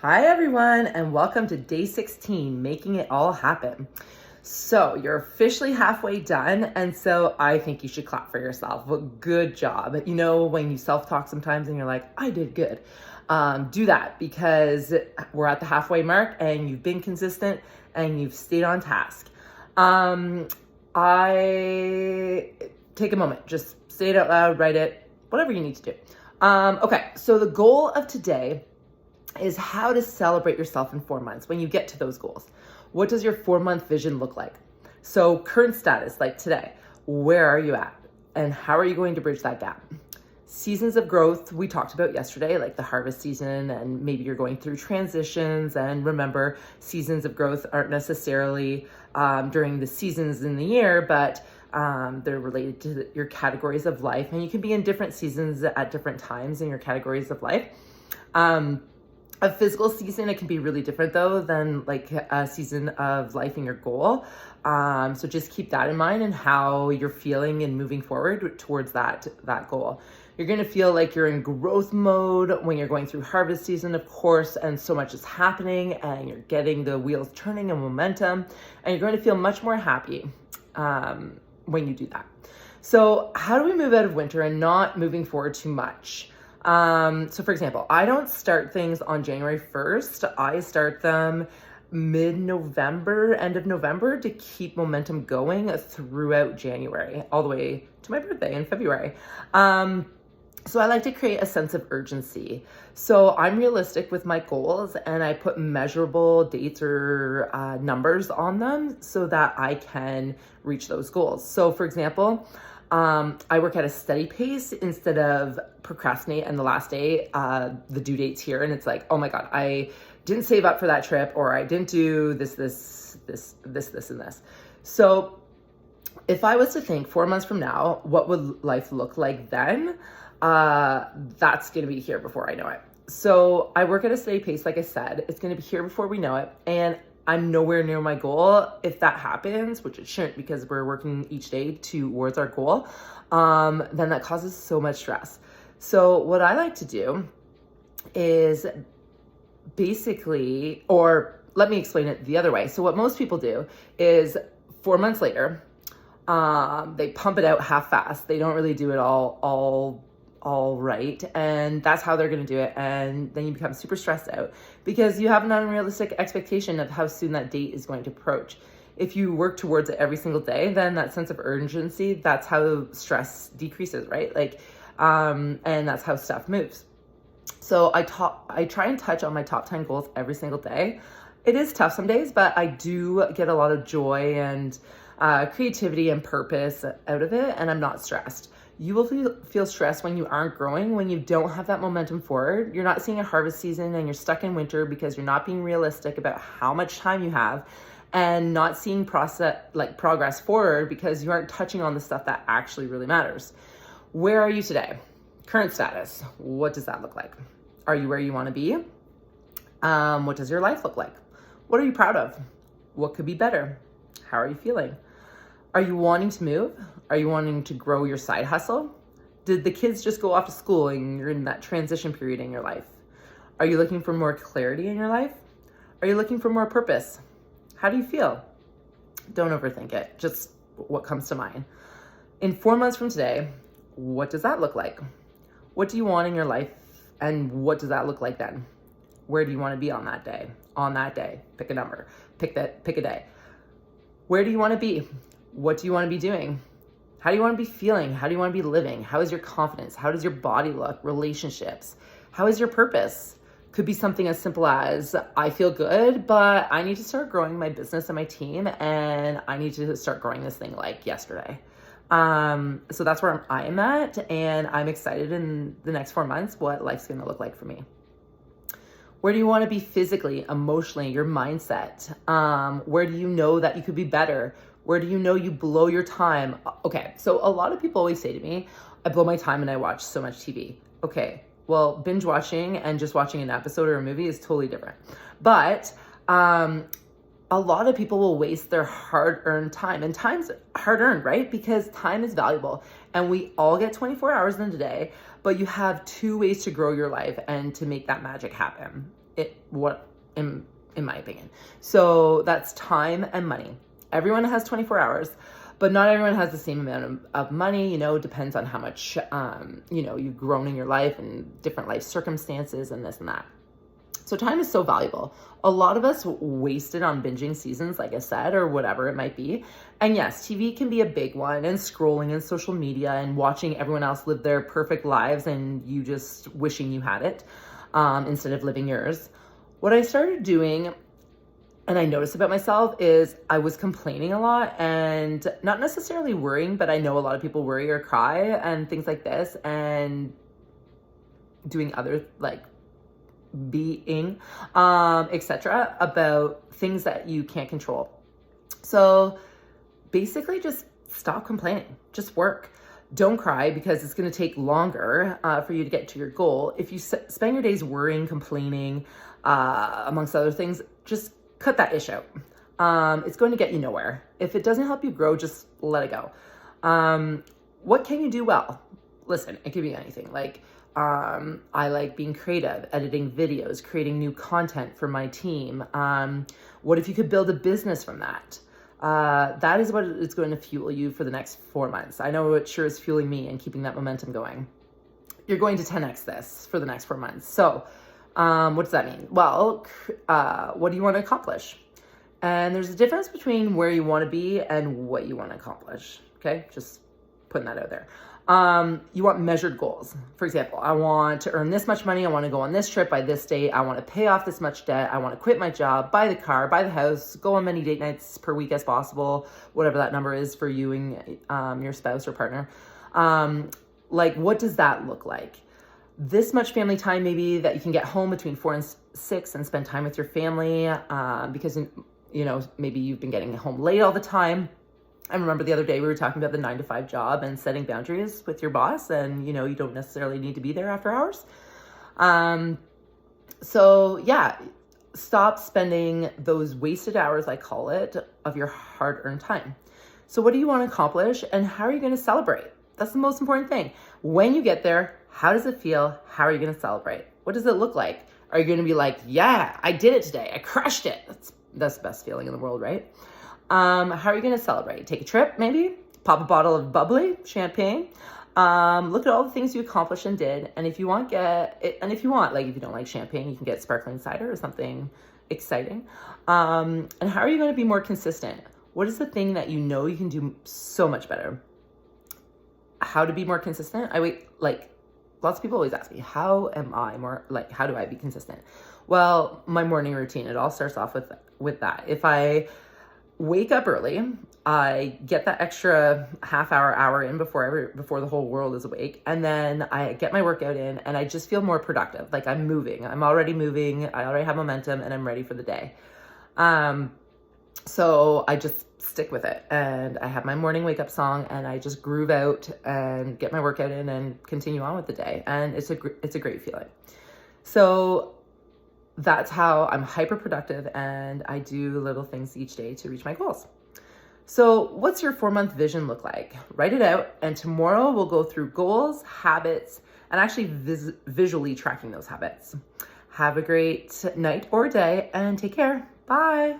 Hi everyone, and welcome to day 16, Making It All Happen. So you're officially halfway done, and so I think you should clap for yourself. Well, good job. You know, when you self-talk sometimes and you're like, I did good. Do that because we're at the halfway mark and you've been consistent and you've stayed on task. I take a moment, just say it out loud, write it, whatever you need to do. Okay, so the goal of today is how to celebrate yourself in 4 months when you get to those goals. What does your 4-month vision look like? So current status, like today, where are you at? And how are you going to bridge that gap? Seasons of growth, we talked about yesterday, like the harvest season, and maybe you're going through transitions. And remember, seasons of growth aren't necessarily during the seasons in the year, but they're related to your categories of life. And you can be in different seasons at different times in your categories of life. A physical season, it can be really different though than like a season of life in your goal. So just keep that in mind and how you're feeling and moving forward towards that goal. You're going to feel like you're in growth mode when you're going through harvest season, of course, and so much is happening and you're getting the wheels turning and momentum, and you're going to feel much more happy when you do that. So how do we move out of winter and not moving forward too much? So for example, I don't start things on January 1st. I start them mid-November, end of November, to keep momentum going throughout January, all the way to my birthday in February. So I like to create a sense of urgency. So I'm realistic with my goals and I put measurable dates or numbers on them so that I can reach those goals. So for example, I work at a steady pace instead of procrastinate and the last day, the due date's here and it's like, oh my God, I didn't save up for that trip, or I didn't do this, and this. So if I was to think 4 months from now, what would life look like then? That's going to be here before I know it. So I work at a steady pace. Like I said, it's going to be here before we know it. And I'm nowhere near my goal. If that happens, which it shouldn't because we're working each day towards our goal, then that causes so much stress. So what I like to do is basically, or let me explain it the other way. So what most people do is 4 months later, they pump it out half fast. They don't really do it all right. And that's how they're going to do it. And then you become super stressed out because you have an unrealistic expectation of how soon that date is going to approach. If you work towards it every single day, then that sense of urgency, that's how stress decreases, right? And that's how stuff moves. So I try and touch on my top 10 goals every single day. It is tough some days, but I do get a lot of joy and creativity and purpose out of it, and I'm not stressed. You will feel stressed when you aren't growing, when you don't have that momentum forward. You're not seeing a harvest season and you're stuck in winter because you're not being realistic about how much time you have, and not seeing progress forward because you aren't touching on the stuff that actually really matters. Where are you today? Current status. What does that look like? Are you where you want to be? What does your life look like? What are you proud of? What could be better? How are you feeling? Are you wanting to move? Are you wanting to grow your side hustle? Did the kids just go off to school and you're in that transition period in your life? Are you looking for more clarity in your life? Are you looking for more purpose? How do you feel? Don't overthink it. Just what comes to mind. In 4 months from today, what does that look like? What do you want in your life? And what does that look like then? Where do you want to be on that day? On that day, pick a number, pick a day. Where do you want to be? What do you want to be doing? How do you want to be feeling? How do you want to be living? How is your confidence? How does your body look? Relationships? How is your purpose? Could be something as simple as, I feel good, but I need to start growing my business and my team, and I need to start growing this thing like yesterday. So that's where I am at, and I'm excited in the next 4 months what life's going to look like for me. Where do you want to be physically, emotionally, your mindset? Where do you know that you could be better? Where do you know you blow your time? Okay, so a lot of people always say to me, I blow my time and I watch so much TV. Okay, well, binge watching and just watching an episode or a movie is totally different. But a lot of people will waste their hard-earned time, and time's hard-earned, right? Because time is valuable, and we all get 24 hours in a day, but you have 2 ways to grow your life and to make that magic happen. in my opinion. So that's time and money. Everyone has 24 hours, but not everyone has the same amount of money. You know, depends on how much, you know, you've grown in your life and different life circumstances and this and that. So time is so valuable. A lot of us waste it on binging seasons, like I said, or whatever it might be. And yes, TV can be a big one, and scrolling and social media and watching everyone else live their perfect lives and you just wishing you had it instead of living yours. What I started doing, and I noticed about myself, is I was complaining a lot and not necessarily worrying, but I know a lot of people worry or cry and things like this, and doing other like being, etc., about things that you can't control. So basically just stop complaining, just work. Don't cry, because it's going to take longer for you to get to your goal. If you spend your days worrying, complaining, amongst other things, just cut that ish out. It's going to get you nowhere. If it doesn't help you grow, just let it go. What can you do well? Listen, it could be anything. Like, I like being creative, editing videos, creating new content for my team. What if you could build a business from that? That is what is going to fuel you for the next 4 months. I know it sure is fueling me and keeping that momentum going. You're going to 10x this for the next 4 months. So, what does that mean? Well, what do you want to accomplish? And there's a difference between where you want to be and what you want to accomplish. Okay. Just putting that out there. You want measured goals. For example, I want to earn this much money. I want to go on this trip by this date. I want to pay off this much debt. I want to quit my job, buy the car, buy the house, go on many date nights per week as possible, whatever that number is for you and your spouse or partner. Like, what does that look like? This much family time, maybe, that you can get home between 4 and 6 and spend time with your family, because, you know, maybe you've been getting home late all the time. I remember the other day we were talking about the 9-to-5 job and setting boundaries with your boss, and, you know, you don't necessarily need to be there after hours. So yeah, stop spending those wasted hours, I call it, of your hard-earned time. So what do you want to accomplish, and how are you going to celebrate? That's the most important thing. When you get there, how does it feel? How are you going to celebrate? What does it look like? Are you going to be like, yeah, I did it today, I crushed it? That's the best feeling in the world, right? How are you going to celebrate? Take a trip, maybe? Pop a bottle of bubbly champagne. Look at all the things you accomplished and did. And if you want, if you don't like champagne, you can get sparkling cider or something exciting. And how are you going to be more consistent? What is the thing that you know you can do so much better? How to be more consistent? Lots of people always ask me, how do I be consistent? Well, my morning routine, it all starts off with that. If I wake up early, I get that extra half hour in before the whole world is awake. And then I get my workout in and I just feel more productive. Like I'm moving, I'm already moving. I already have momentum and I'm ready for the day. So I just stick with it, and I have my morning wake up song and I just groove out and get my workout in and continue on with the day. And it's a great feeling. So that's how I'm hyper productive, and I do little things each day to reach my goals. So what's your 4-month vision look like? Write it out, and tomorrow we'll go through goals, habits, and actually visually tracking those habits. Have a great night or day, and take care. Bye.